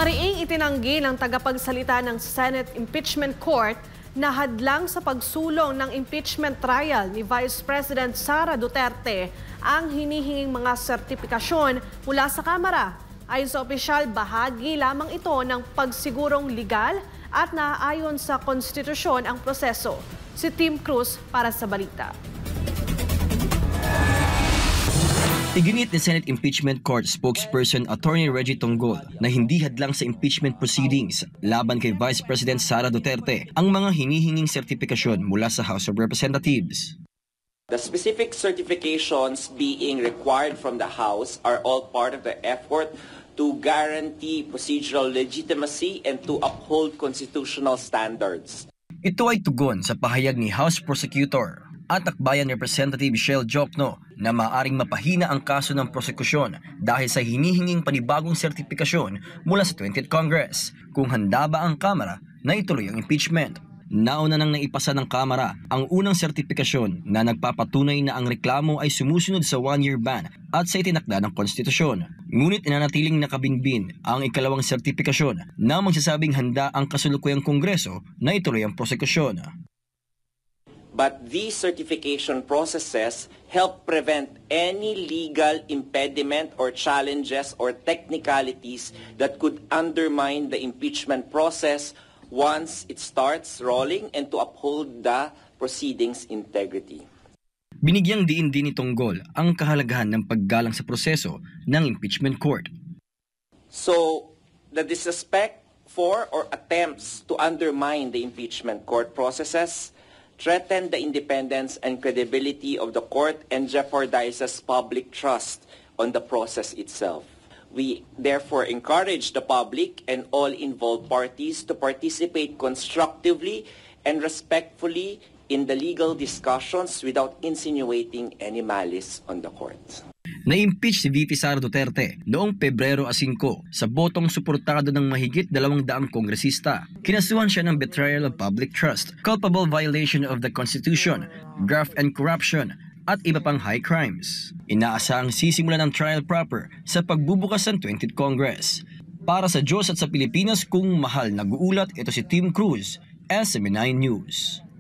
Mariing itinanggi ng tagapagsalita ng Senate Impeachment Court na hadlang sa pagsulong ng impeachment trial ni Vice President Sara Duterte ang hinihinging mga sertipikasyon mula sa Kamara. Ayon sa opisyal, bahagi lamang ito ng pagsigurong legal at naaayon sa konstitusyon ang proseso. Si Tim Cruz para sa balita. Iginit ni Senate Impeachment Court spokesperson Attorney Reggie Tonggol na hindi hadlang sa impeachment proceedings laban kay Vice President Sara Duterte ang mga hinihinging sertipikasyon mula sa House of Representatives. The specific certifications being required from the House are all part of the effort to guarantee procedural legitimacy and to uphold constitutional standards. Ito ay tugon sa pahayag ni House Prosecutor at Akbayan Representative Shell Jokno na maaaring mapahina ang kaso ng prosekusyon dahil sa hinihinging panibagong sertipikasyon mula sa 20th Congress kung handa ba ang Kamara na ituloy ang impeachment. Nauna nang naipasa ng Kamara ang unang sertipikasyon na nagpapatunay na ang reklamo ay sumusunod sa one-year ban at sa itinakda ng konstitusyon. Ngunit inanatiling nakabinbin ang ikalawang sertipikasyon na magsasabing handa ang kasulukuyang Kongreso na ituloy ang prosekusyon. But these certification processes help prevent any legal impediment or challenges or technicalities that could undermine the impeachment process once it starts rolling and to uphold the proceedings' integrity. Binigyang diin din ni Tonggol ang kahalagahan ng paggalang sa proseso ng impeachment court. So, the disrespect for or attempts to undermine the impeachment court processes threaten the independence and credibility of the court and jeopardizes public trust on the process itself. We therefore encourage the public and all involved parties to participate constructively and respectfully in the legal discussions without insinuating any malice on the court. Na-impeach si VP Sara Duterte noong Pebrero 5 sa botong suportado ng mahigit 200 kongresista. Kinasuhan siya ng betrayal of public trust, culpable violation of the Constitution, graft and corruption, at iba pang high crimes. Inaasahang sisimulan ng trial proper sa pagbubukas ng 20th Congress. Para sa Diyos at sa Pilipinas kung mahal nag-uulat, ito si Tim Cruz, SMNI News.